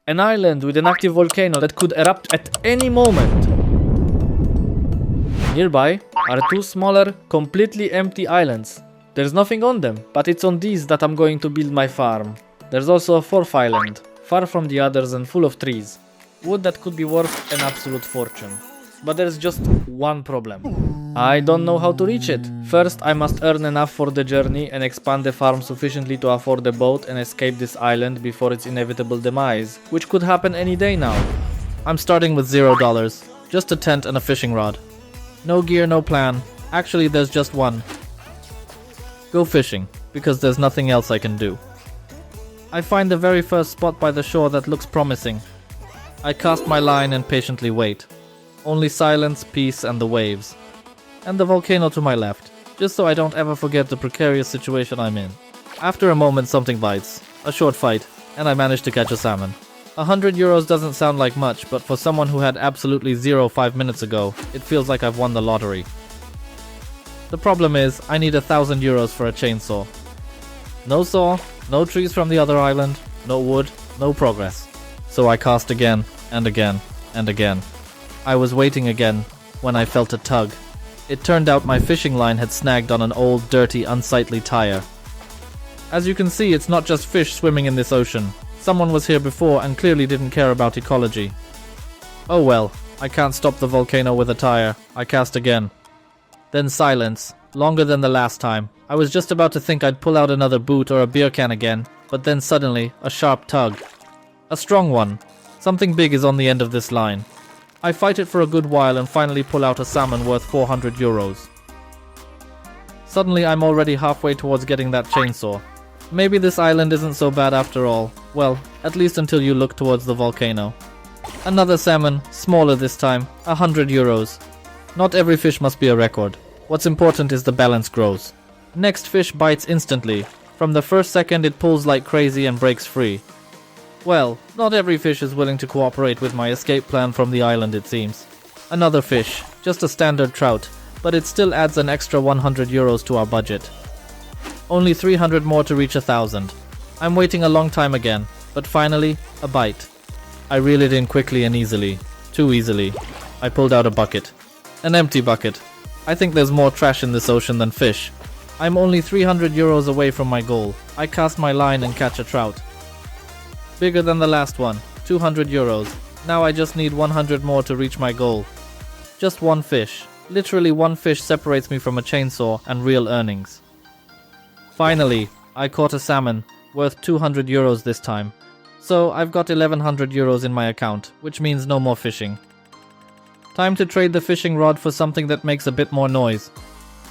An island with an active volcano that could erupt at any moment. Nearby are two smaller, completely empty islands. There's nothing on them, but it's on these that I'm going to build my farm. There's also a fourth island, far from the others and full of trees. Wood that could be worth an absolute fortune. But there's just one problem. I don't know how to reach it. First, I must earn enough for the journey and expand the farm sufficiently to afford a boat and escape this island before its inevitable demise, which could happen any day now. I'm starting with $0, just a tent and a fishing rod. No gear, no plan. Actually, there's just one. Go fishing, because there's nothing else I can do. I find the very first spot by the shore that looks promising. I cast my line and patiently wait. Only silence, peace, and the waves. And the volcano to my left, just so I don't ever forget the precarious situation I'm in. After a moment, something bites. A short fight, and I manage to catch a salmon. €100 doesn't sound like much, but for someone who had absolutely zero 5 minutes ago, it feels like I've won the lottery. The problem is, I need €1,000 for a chainsaw. No saw, no trees from the other island, no wood, no progress. So I cast again, and again, and again. I was waiting again, when I felt a tug. It turned out my fishing line had snagged on an old, dirty, unsightly tire. As you can see, it's not just fish swimming in this ocean. Someone was here before and clearly didn't care about ecology. Oh well, I can't stop the volcano with a tire. I cast again. Then silence, longer than the last time. I was just about to think I'd pull out another boot or a beer can again, but then suddenly, a sharp tug. A strong one. Something big is on the end of this line. I fight it for a good while and finally pull out a salmon worth €400. Suddenly I'm already halfway towards getting that chainsaw. Maybe this island isn't so bad after all. Well, at least until you look towards the volcano. Another salmon, smaller this time, €100. Not every fish must be a record. What's important is the balance grows. Next fish bites instantly. From the first second it pulls like crazy and breaks free. Well, not every fish is willing to cooperate with my escape plan from the island, it seems. Another fish, just a standard trout, but it still adds an extra €100 to our budget. Only 300 more to reach 1,000. I'm waiting a long time again, but finally, a bite. I reel it in quickly and easily. Too easily. I pulled out a bucket. An empty bucket. I think there's more trash in this ocean than fish. I'm only €300 away from my goal. I cast my line and catch a trout. Bigger than the last one, €200. Now I just need 100 more to reach my goal. Just one fish. Literally one fish separates me from a chainsaw and real earnings. Finally, I caught a salmon, worth €200 this time. So I've got €1,100 in my account, which means no more fishing. Time to trade the fishing rod for something that makes a bit more noise.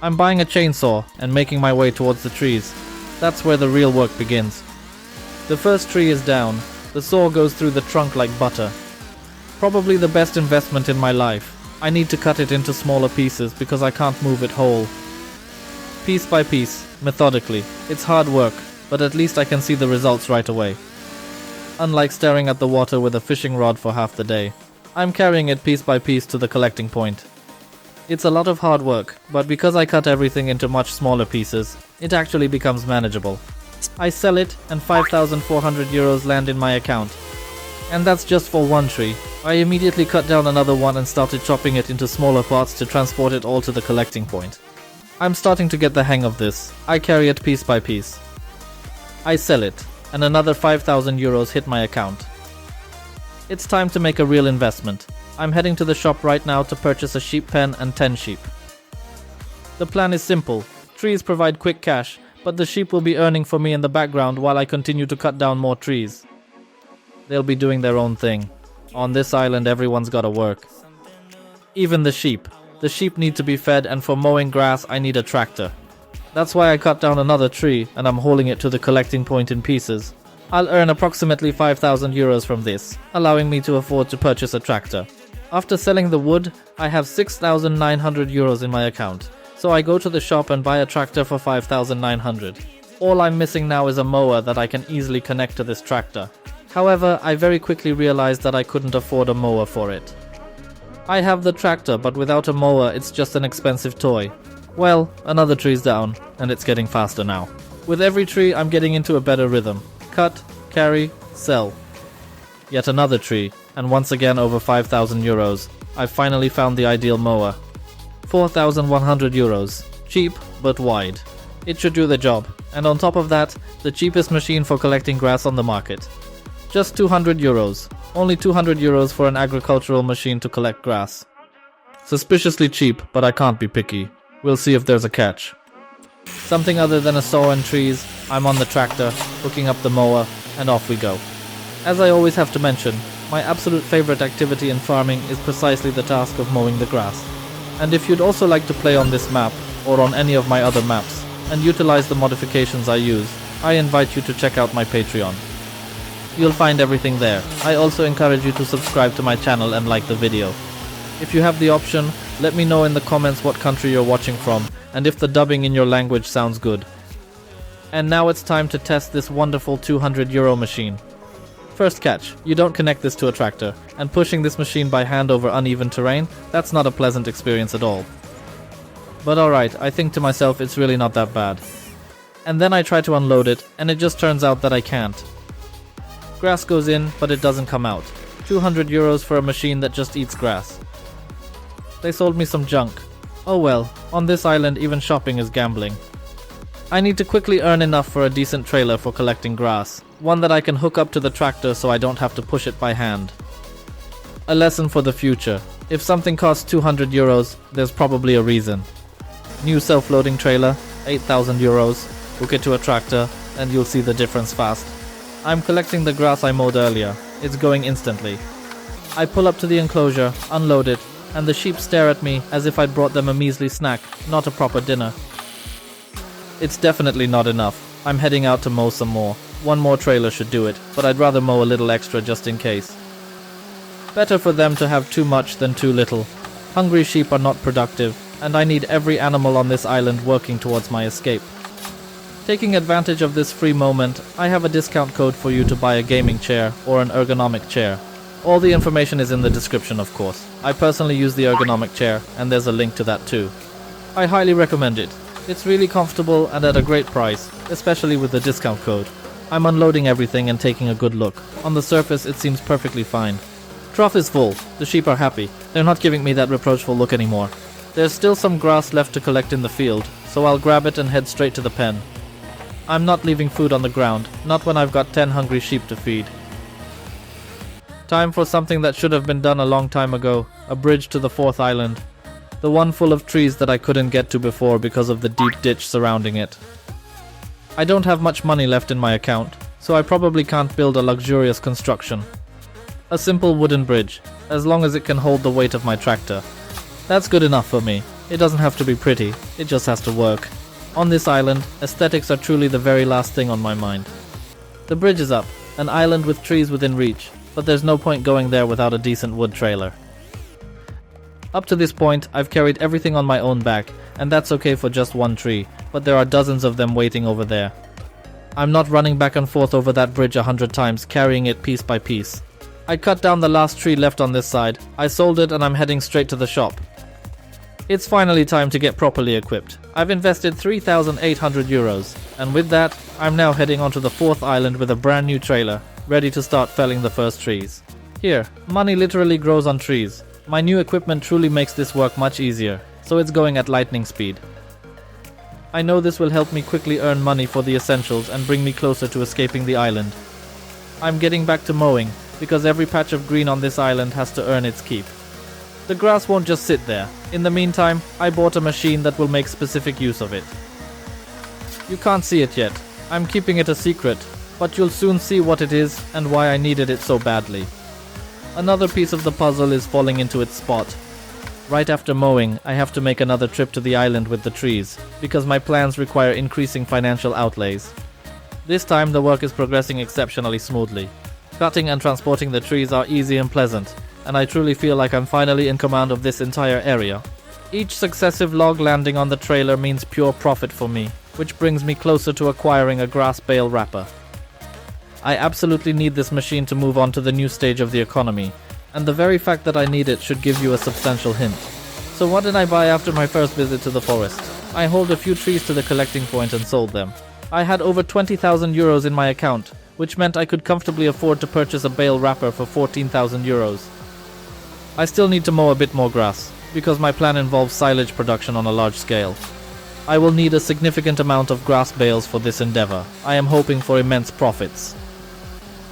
I'm buying a chainsaw and making my way towards the trees. That's where the real work begins. The first tree is down. The saw goes through the trunk like butter. Probably the best investment in my life. I need to cut it into smaller pieces because I can't move it whole. Piece by piece, methodically. It's hard work, but at least I can see the results right away. Unlike staring at the water with a fishing rod for half the day, I'm carrying it piece by piece to the collecting point. It's a lot of hard work, but because I cut everything into much smaller pieces, it actually becomes manageable. I sell it and €5,400 land in my account. And that's just for one tree. I immediately cut down another one and started chopping it into smaller parts to transport it all to the collecting point. I'm starting to get the hang of this. I carry it piece by piece. I sell it, and another €5,000 hit my account. It's time to make a real investment. I'm heading to the shop right now to purchase a sheep pen and 10 sheep. The plan is simple. Trees provide quick cash, but the sheep will be earning for me in the background while I continue to cut down more trees. They'll be doing their own thing. On this island, everyone's gotta work. Even the sheep. The sheep need to be fed, and for mowing grass, I need a tractor. That's why I cut down another tree, and I'm hauling it to the collecting point in pieces. I'll earn approximately €5,000 from this, allowing me to afford to purchase a tractor. After selling the wood, I have €6,900 in my account. So I go to the shop and buy a tractor for $5,900. All I'm missing now is a mower that I can easily connect to this tractor. However, I very quickly realized that I couldn't afford a mower for it. I have the tractor, but without a mower it's just an expensive toy. Well, another tree's down, and it's getting faster now. With every tree I'm getting into a better rhythm. Cut, carry, sell. yet another tree, and once again over 5,000 euros. I finally found the ideal mower. 4,100 euros. Cheap, but wide. It should do the job, and on top of that, the cheapest machine for collecting grass on the market. Just 200 euros. Only 200 euros for an agricultural machine to collect grass. Suspiciously cheap, but I can't be picky. We'll see if there's a catch. Something other than a saw and trees, I'm on the tractor, hooking up the mower, and off we go. As I always have to mention, my absolute favorite activity in farming is precisely the task of mowing the grass. And if you'd also like to play on this map, or on any of my other maps, and utilize the modifications I use, I invite you to check out my Patreon. You'll find everything there. I also encourage you to subscribe to my channel and like the video. If you have the option, let me know in the comments what country you're watching from, and if the dubbing in your language sounds good. And now it's time to test this wonderful 200 euro machine. First catch, you don't connect this to a tractor, and pushing this machine by hand over uneven terrain, that's not a pleasant experience at all. But alright, I think to myself it's really not that bad. And then I try to unload it, and it just turns out that I can't. Grass goes in, but it doesn't come out. 200 euros for a machine that just eats grass. They sold me some junk. Oh well, on this island even shopping is gambling. I need to quickly earn enough for a decent trailer for collecting grass. One that I can hook up to the tractor so I don't have to push it by hand. A lesson for the future. If something costs 200 euros, there's probably a reason. New self-loading trailer, 8,000 euros. Hook it to a tractor, and you'll see the difference fast. I'm collecting the grass I mowed earlier. It's going instantly. I pull up to the enclosure, unload it, and the sheep stare at me as if I'd brought them a measly snack, not a proper dinner. It's definitely not enough. I'm heading out to mow some more. One more trailer should do it, but I'd rather mow a little extra just in case. Better for them to have too much than too little. Hungry sheep are not productive, and I need every animal on this island working towards my escape. Taking advantage of this free moment, I have a discount code for you to buy a gaming chair or an ergonomic chair. All the information is in the description, of course. I personally use the ergonomic chair, and there's a link to that too. I highly recommend it. It's really comfortable and at a great price, especially with the discount code. I'm unloading everything and taking a good look. On the surface, it seems perfectly fine. Trough is full. The sheep are happy. They're not giving me that reproachful look anymore. There's still some grass left to collect in the field, so I'll grab it and head straight to the pen. I'm not leaving food on the ground, not when I've got 10 hungry sheep to feed. Time for something that should have been done a long time ago, a bridge to the fourth island. The one full of trees that I couldn't get to before because of the deep ditch surrounding it. I don't have much money left in my account, so I probably can't build a luxurious construction. A simple wooden bridge, as long as it can hold the weight of my tractor. That's good enough for me. It doesn't have to be pretty, it just has to work. On this island, aesthetics are truly the very last thing on my mind. The bridge is up, an island with trees within reach, but there's no point going there without a decent wood trailer. Up to this point, I've carried everything on my own back, and that's okay for just one tree, but there are dozens of them waiting over there. I'm not running back and forth over that bridge 100 times, carrying it piece by piece. I cut down the last tree left on this side, I sold it, and I'm heading straight to the shop. It's finally time to get properly equipped. I've invested 3,800 euros, and with that, I'm now heading onto the fourth island with a brand new trailer, ready to start felling the first trees. Here, money literally grows on trees. My new equipment truly makes this work much easier, so it's going at lightning speed. I know this will help me quickly earn money for the essentials and bring me closer to escaping the island. I'm getting back to mowing, because every patch of green on this island has to earn its keep. The grass won't just sit there. In the meantime, I bought a machine that will make specific use of it. You can't see it yet. I'm keeping it a secret, but you'll soon see what it is and why I needed it so badly. Another piece of the puzzle is falling into its spot. Right after mowing, I have to make another trip to the island with the trees, because my plans require increasing financial outlays. This time the work is progressing exceptionally smoothly. Cutting and transporting the trees are easy and pleasant, and I truly feel like I'm finally in command of this entire area. Each successive log landing on the trailer means pure profit for me, which brings me closer to acquiring a grass bale wrapper. I absolutely need this machine to move on to the new stage of the economy, and the very fact that I need it should give you a substantial hint. So what did I buy after my first visit to the forest? I hauled a few trees to the collecting point and sold them. I had over 20,000 euros in my account, which meant I could comfortably afford to purchase a bale wrapper for 14,000 euros. I still need to mow a bit more grass, because my plan involves silage production on a large scale. I will need a significant amount of grass bales for this endeavor. I am hoping for immense profits.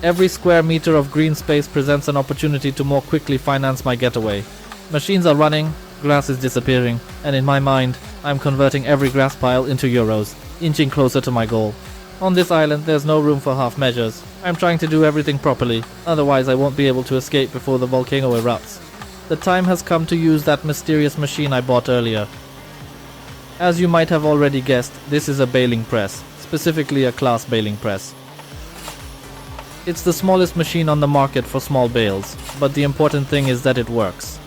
Every square meter of green space presents an opportunity to more quickly finance my getaway. Machines are running, grass is disappearing, and in my mind, I'm converting every grass pile into euros, inching closer to my goal. On this island, there's no room for half measures. I'm trying to do everything properly, otherwise I won't be able to escape before the volcano erupts. The time has come to use that mysterious machine I bought earlier. As you might have already guessed, this is a baling press, specifically a class baling press. It's the smallest machine on the market for small bales, but the important thing is that it works.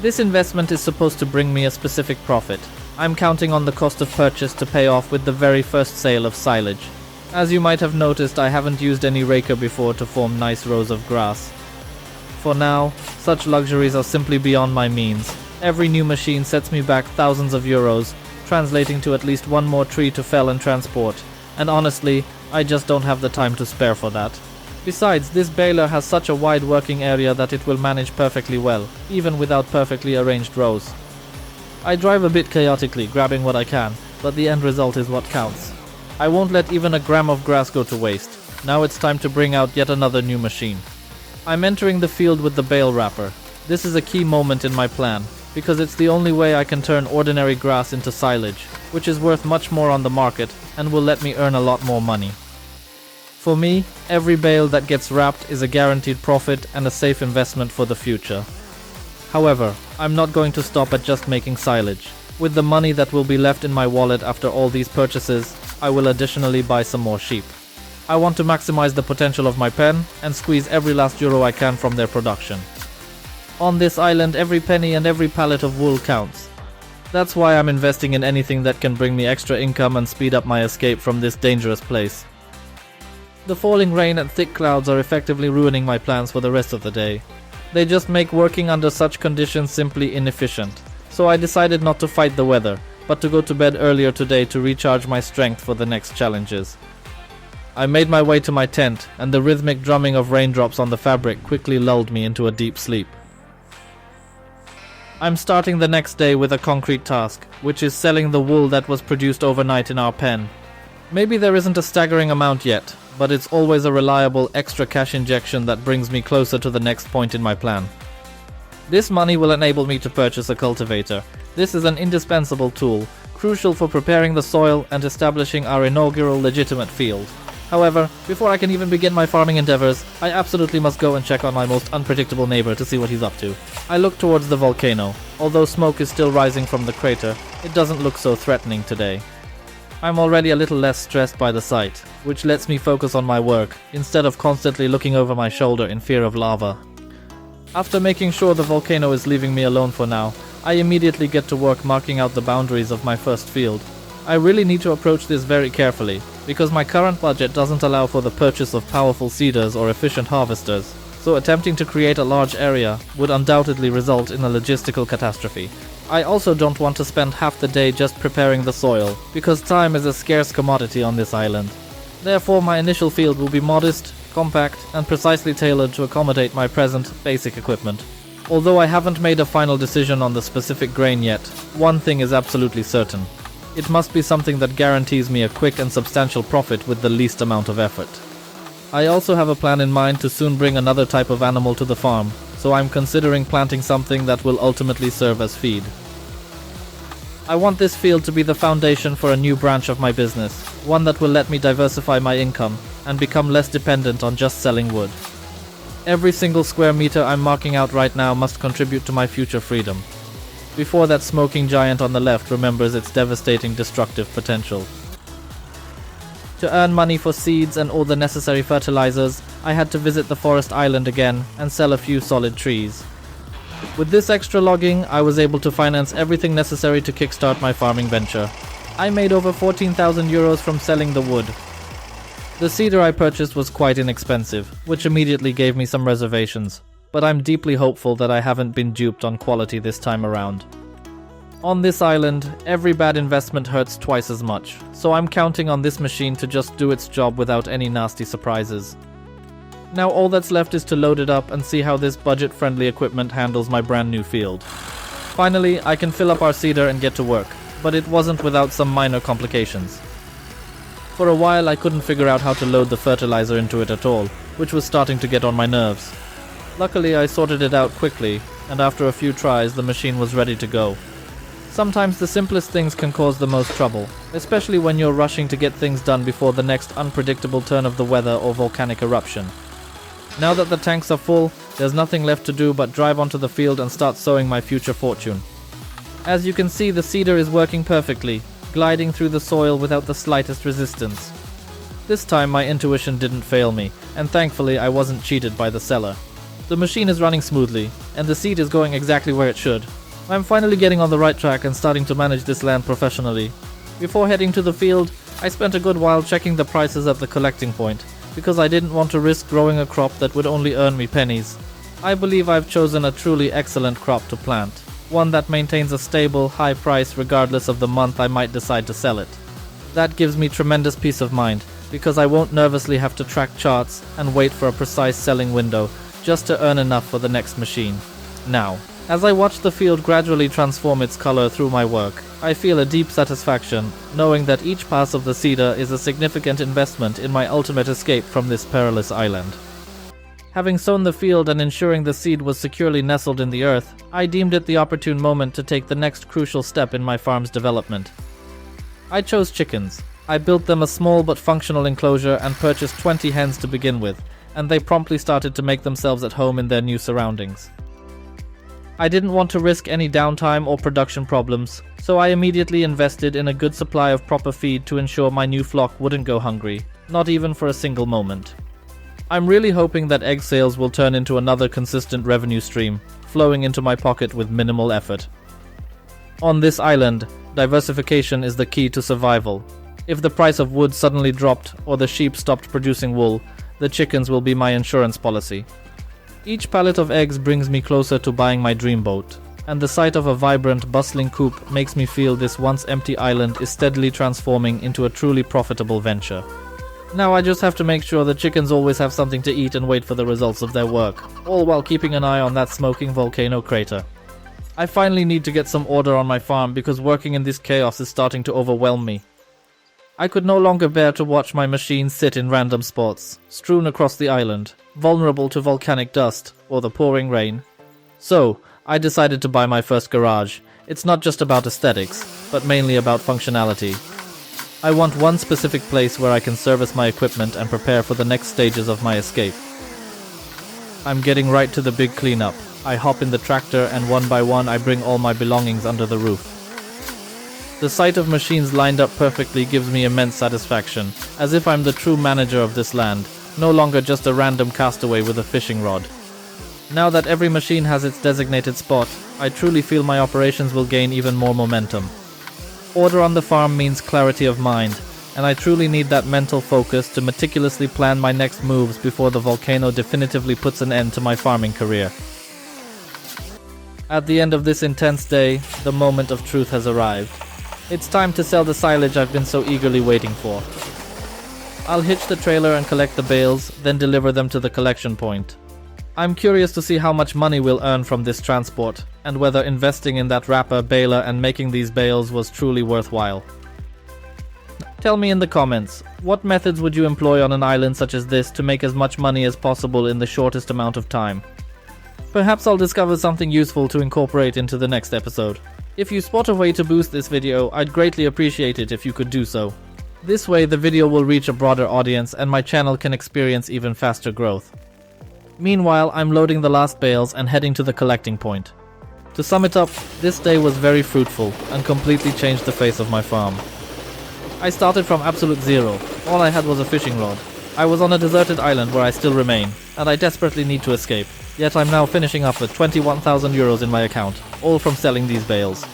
This investment is supposed to bring me a specific profit. I'm counting on the cost of purchase to pay off with the very first sale of silage. As you might have noticed, I haven't used any raker before to form nice rows of grass. For now, such luxuries are simply beyond my means. Every new machine sets me back thousands of euros, translating to at least one more tree to fell and transport. And honestly, I just don't have the time to spare for that. Besides, this baler has such a wide working area that it will manage perfectly well, even without perfectly arranged rows. I drive a bit chaotically, grabbing what I can, but the end result is what counts. I won't let even a gram of grass go to waste. Now it's time to bring out yet another new machine. I'm entering the field with the bale wrapper. This is a key moment in my plan, because it's the only way I can turn ordinary grass into silage, which is worth much more on the market and will let me earn a lot more money. For me, every bale that gets wrapped is a guaranteed profit and a safe investment for the future. However, I'm not going to stop at just making silage. With the money that will be left in my wallet after all these purchases, I will additionally buy some more sheep. I want to maximize the potential of my pen and squeeze every last euro I can from their production. On this island, every penny and every pallet of wool counts. That's why I'm investing in anything that can bring me extra income and speed up my escape from this dangerous place. The falling rain and thick clouds are effectively ruining my plans for the rest of the day. They just make working under such conditions simply inefficient. So I decided not to fight the weather, but to go to bed earlier today to recharge my strength for the next challenges. I made my way to my tent, and the rhythmic drumming of raindrops on the fabric quickly lulled me into a deep sleep. I'm starting the next day with a concrete task, which is selling the wool that was produced overnight in our pen. Maybe there isn't a staggering amount yet, but it's always a reliable extra cash injection that brings me closer to the next point in my plan. This money will enable me to purchase a cultivator. This is an indispensable tool, crucial for preparing the soil and establishing our inaugural legitimate field. However, before I can even begin my farming endeavors, I absolutely must go and check on my most unpredictable neighbor to see what he's up to. I look towards the volcano. Although smoke is still rising from the crater, it doesn't look so threatening today. I'm already a little less stressed by the sight, which lets me focus on my work, instead of constantly looking over my shoulder in fear of lava. After making sure the volcano is leaving me alone for now, I immediately get to work marking out the boundaries of my first field. I really need to approach this very carefully, because my current budget doesn't allow for the purchase of powerful seeders or efficient harvesters, so attempting to create a large area would undoubtedly result in a logistical catastrophe. I also don't want to spend half the day just preparing the soil, because time is a scarce commodity on this island. Therefore, my initial field will be modest, compact, and precisely tailored to accommodate my present basic equipment. Although I haven't made a final decision on the specific grain yet, one thing is absolutely certain. It must be something that guarantees me a quick and substantial profit with the least amount of effort. I also have a plan in mind to soon bring another type of animal to the farm, so I'm considering planting something that will ultimately serve as feed. I want this field to be the foundation for a new branch of my business, one that will let me diversify my income and become less dependent on just selling wood. Every single square meter I'm marking out right now must contribute to my future freedom, before that smoking giant on the left remembers its devastating destructive potential. To earn money for seeds and all the necessary fertilizers, I had to visit the forest island again and sell a few solid trees. With this extra logging, I was able to finance everything necessary to kickstart my farming venture. I made over 14,000 euros from selling the wood. The cedar I purchased was quite inexpensive, which immediately gave me some reservations, but I'm deeply hopeful that I haven't been duped on quality this time around. On this island, every bad investment hurts twice as much, so I'm counting on this machine to just do its job without any nasty surprises. Now all that's left is to load it up and see how this budget-friendly equipment handles my brand new field. Finally, I can fill up our seeder and get to work, but it wasn't without some minor complications. For a while I couldn't figure out how to load the fertilizer into it at all, which was starting to get on my nerves. Luckily I sorted it out quickly, and after a few tries the machine was ready to go. Sometimes the simplest things can cause the most trouble, especially when you're rushing to get things done before the next unpredictable turn of the weather or volcanic eruption. Now that the tanks are full, there's nothing left to do but drive onto the field and start sowing my future fortune. As you can see, the seeder is working perfectly, gliding through the soil without the slightest resistance. This time my intuition didn't fail me, and thankfully I wasn't cheated by the seller. The machine is running smoothly, and the seed is going exactly where it should. I'm finally getting on the right track and starting to manage this land professionally. Before heading to the field, I spent a good while checking the prices at the collecting point, because I didn't want to risk growing a crop that would only earn me pennies. I believe I've chosen a truly excellent crop to plant, one that maintains a stable, high price regardless of the month I might decide to sell it. That gives me tremendous peace of mind, because I won't nervously have to track charts and wait for a precise selling window just to earn enough for the next machine. Now, as I watch the field gradually transform its color through my work, I feel a deep satisfaction, knowing that each pass of the seeder is a significant investment in my ultimate escape from this perilous island. Having sown the field and ensuring the seed was securely nestled in the earth, I deemed it the opportune moment to take the next crucial step in my farm's development. I chose chickens. I built them a small but functional enclosure and purchased 20 hens to begin with, and they promptly started to make themselves at home in their new surroundings. I didn't want to risk any downtime or production problems, so I immediately invested in a good supply of proper feed to ensure my new flock wouldn't go hungry, not even for a single moment. I'm really hoping that egg sales will turn into another consistent revenue stream, flowing into my pocket with minimal effort. On this island, diversification is the key to survival. If the price of wood suddenly dropped or the sheep stopped producing wool, the chickens will be my insurance policy. Each pallet of eggs brings me closer to buying my dream boat, and the sight of a vibrant, bustling coop makes me feel this once empty island is steadily transforming into a truly profitable venture. Now I just have to make sure the chickens always have something to eat and wait for the results of their work, all while keeping an eye on that smoking volcano crater. I finally need to get some order on my farm because working in this chaos is starting to overwhelm me. I could no longer bear to watch my machine sit in random spots, strewn across the island, vulnerable to volcanic dust or the pouring rain. So, I decided to buy my first garage. It's not just about aesthetics, but mainly about functionality. I want one specific place where I can service my equipment and prepare for the next stages of my escape. I'm getting right to the big cleanup. I hop in the tractor and one by one I bring all my belongings under the roof. The sight of machines lined up perfectly gives me immense satisfaction, as if I'm the true manager of this land, no longer just a random castaway with a fishing rod. Now that every machine has its designated spot, I truly feel my operations will gain even more momentum. Order on the farm means clarity of mind, and I truly need that mental focus to meticulously plan my next moves before the volcano definitively puts an end to my farming career. At the end of this intense day, the moment of truth has arrived. It's time to sell the silage I've been so eagerly waiting for. I'll hitch the trailer and collect the bales, then deliver them to the collection point. I'm curious to see how much money we'll earn from this transport, and whether investing in that wrapper, baler, and making these bales was truly worthwhile. Tell me in the comments, what methods would you employ on an island such as this to make as much money as possible in the shortest amount of time? Perhaps I'll discover something useful to incorporate into the next episode. If you spot a way to boost this video, I'd greatly appreciate it if you could do so. This way the video will reach a broader audience and my channel can experience even faster growth. Meanwhile, I'm loading the last bales and heading to the collecting point. To sum it up, this day was very fruitful and completely changed the face of my farm. I started from absolute zero. All I had was a fishing rod. I was on a deserted island where I still remain, and I desperately need to escape. Yet I'm now finishing up with 21,000 euros in my account, all from selling these bales.